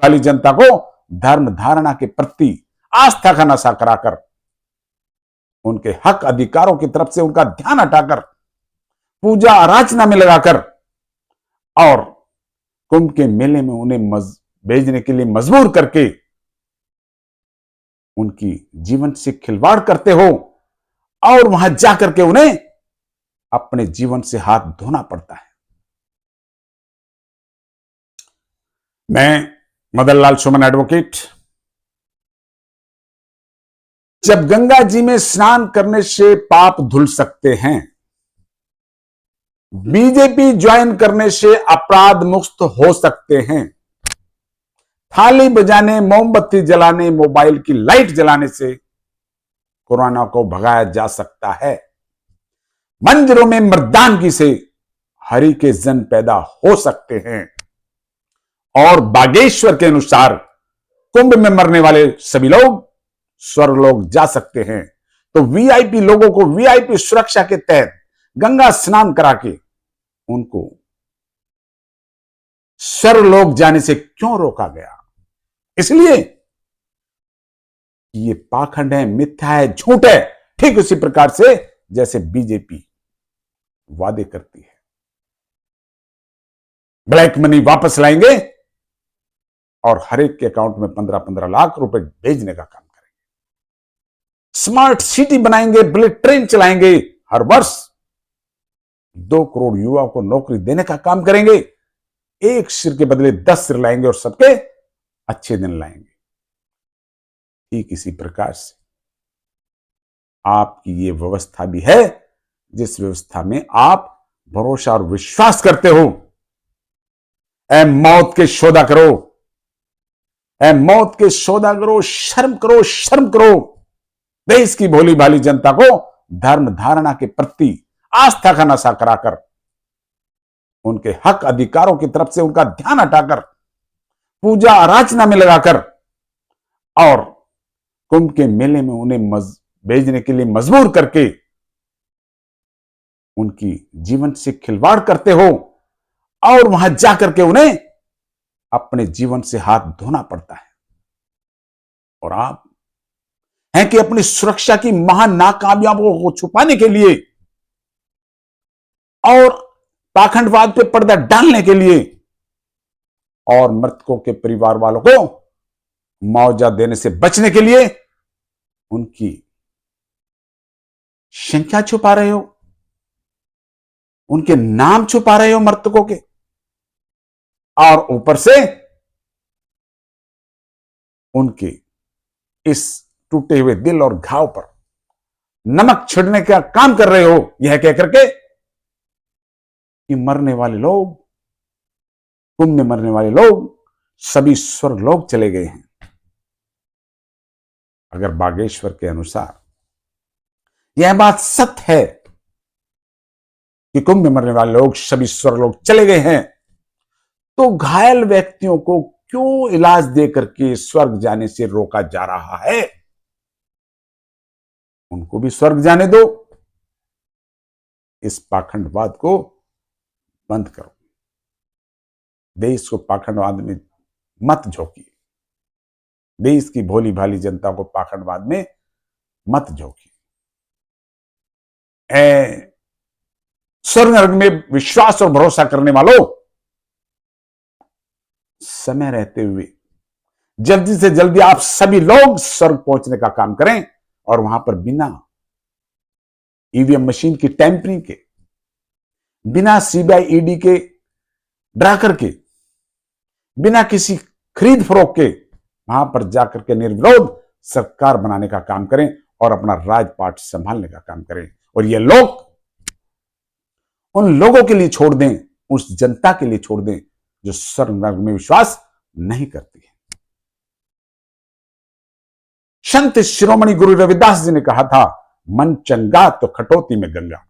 वाली जनता को धर्म धारणा के प्रति आस्था का नशा कराकर उनके हक अधिकारों की तरफ से उनका ध्यान हटाकर पूजा आराधना में लगाकर और कुंभ के मेले में उन्हें भेजने के लिए मजबूर करके उनकी जीवन से खिलवाड़ करते हो और वहां जाकर के उन्हें अपने जीवन से हाथ धोना पड़ता है। मैं मदन लाल सुमन एडवोकेट, जब गंगा जी में स्नान करने से पाप धुल सकते हैं, बीजेपी ज्वाइन करने से अपराध मुक्त हो सकते हैं, थाली बजाने, मोमबत्ती जलाने, मोबाइल की लाइट जलाने से कोरोना को भगाया जा सकता है, मंदिरों में मर्दानगी से हरि के जन पैदा हो सकते हैं और बागेश्वर के अनुसार कुंभ में मरने वाले सभी लोग स्वर्गलोक जा सकते हैं। तो वीआईपी लोगों को वीआईपी सुरक्षा के तहत गंगा स्नान करा के उनको स्वर्गलोक जाने से क्यों रोका गया? इसलिए ये पाखंड है, मिथ्या है, झूठ है। ठीक उसी प्रकार से जैसे बीजेपी वादे करती है ब्लैक मनी वापस लाएंगे और हर एक के अकाउंट में 15-15 लाख रुपए भेजने का काम करेंगे, स्मार्ट सिटी बनाएंगे, बुलेट ट्रेन चलाएंगे, हर वर्ष 2 करोड़ युवाओं को नौकरी देने का काम करेंगे, एक सिर के बदले 10 सिर लाएंगे और सबके अच्छे दिन लाएंगे। ठीक इसी प्रकार से आपकी ये व्यवस्था भी है जिस व्यवस्था में आप भरोसा और विश्वास करते हो। ऐ मौत के सौदा करो, ऐ मौत के सौदा करो, शर्म करो, शर्म करो। देश की भोली भाली जनता को धर्म धारणा के प्रति आस्था का नशा कराकर उनके हक अधिकारों की तरफ से उनका ध्यान हटाकर पूजा आराधना में लगाकर और कुंभ के मेले में उन्हें भेजने के लिए मजबूर करके उनकी जीवन से खिलवाड़ करते हो और वहां जाकर के उन्हें अपने जीवन से हाथ धोना पड़ता है। और आप हैं कि अपनी सुरक्षा की महान नाकामयाबियों को छुपाने के लिए और पाखंडवाद पे पर्दा डालने के लिए और मृतकों के परिवार वालों को मुआवजा देने से बचने के लिए उनकी संख्या छुपा रहे हो, उनके नाम छुपा रहे हो मृतकों के, और ऊपर से उनके इस टूटे हुए दिल और घाव पर नमक छिड़ने का काम कर रहे हो, यह कहकर के कि मरने वाले लोग, कुंभ में मरने वाले लोग सभी स्वर्ग लोग चले गए हैं। अगर बागेश्वर के अनुसार यह बात सत्य है कि कुंभ में मरने वाले लोग सभी स्वर्ग लोग चले गए हैं, तो घायल व्यक्तियों को क्यों इलाज देकर के स्वर्ग जाने से रोका जा रहा है? उनको भी स्वर्ग जाने दो। इस पाखंडवाद को बंद करो, देश को पाखंडवाद में मत झोंकिए, देश की भोली भाली जनता को पाखंडवाद में मत झोंकिए। स्वर्ग नरक में विश्वास और भरोसा करने वालों, समय रहते हुए जल्दी से जल्दी आप सभी लोग स्वर्ग पहुंचने का काम करें और वहां पर बिना ईवीएम मशीन की टैंपरिंग के, बिना सीबीआई ईडी के डरा करके, बिना किसी खरीद फरोख्त के वहां पर जाकर के निर्विरोध सरकार बनाने का काम करें और अपना राजपाट संभालने का काम करें। और ये लोग उन लोगों के लिए छोड़ दें, उस जनता के लिए छोड़ दें जो स्वर्ग नरक में विश्वास नहीं करती है। संत शिरोमणि गुरु रविदास जी ने कहा था, मन चंगा तो खटोती में गंगा।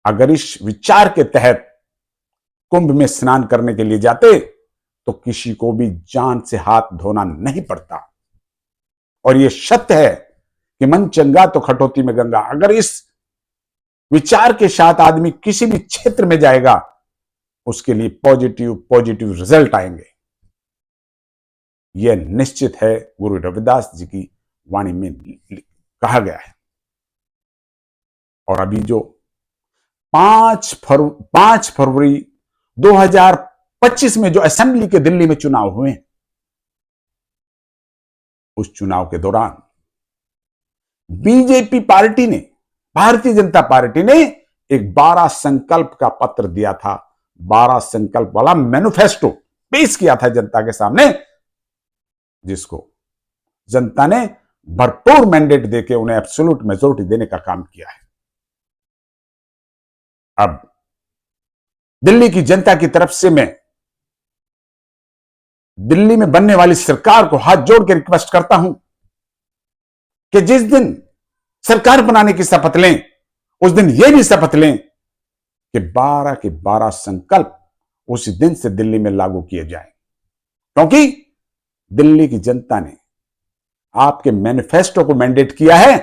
अगर इस विचार के तहत कुंभ में स्नान करने के लिए जाते तो किसी को भी जान से हाथ धोना नहीं पड़ता। और यह सत्य है कि मन चंगा तो खटोती में गंगा। अगर इस विचार के साथ आदमी किसी भी क्षेत्र में जाएगा, उसके लिए पॉजिटिव रिजल्ट आएंगे। यह निश्चित है, गुरु रविदास जी की वाणी में कहा गया है। और अभी जो 5 फरवरी 2025 में जो असेंबली के दिल्ली में चुनाव हुए, उस चुनाव के दौरान बीजेपी पार्टी ने, भारतीय जनता पार्टी ने एक 12 संकल्प का पत्र दिया था, 12 संकल्प वाला मैनिफेस्टो पेश किया था जनता के सामने, जिसको जनता ने भरपूर मैंडेट देके उन्हें एब्सोल्यूट मेजॉरिटी देने का काम किया है। अब दिल्ली की जनता की तरफ से मैं दिल्ली में बनने वाली सरकार को हाथ जोड़ के रिक्वेस्ट करता हूं कि जिस दिन सरकार बनाने की शपथ लें, उस दिन यह भी शपथ लें कि 12 के 12 संकल्प उसी दिन से दिल्ली में लागू किए जाएं, क्योंकि दिल्ली की जनता ने आपके मैनिफेस्टो को मैंडेट किया है,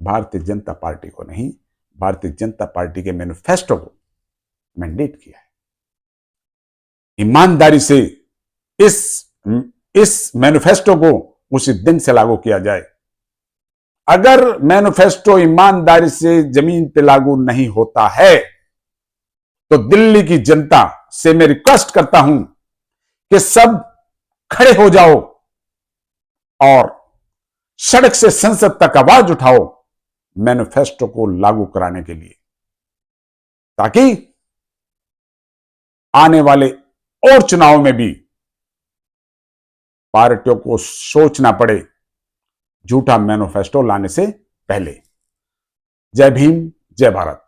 भारतीय जनता पार्टी को नहीं, भारतीय जनता पार्टी के मैनिफेस्टो को मैंडेट किया है। ईमानदारी से इस मैनिफेस्टो को उसी दिन से लागू किया जाए। अगर मैनिफेस्टो ईमानदारी से जमीन पे लागू नहीं होता है तो दिल्ली की जनता से मैं रिक्वेस्ट करता हूं कि सब खड़े हो जाओ और सड़क से संसद तक आवाज उठाओ मैनिफेस्टो को लागू कराने के लिए, ताकि आने वाले और चुनाव में भी पार्टियों को सोचना पड़े झूठा मैनिफेस्टो लाने से पहले। जय भीम, जय भारत।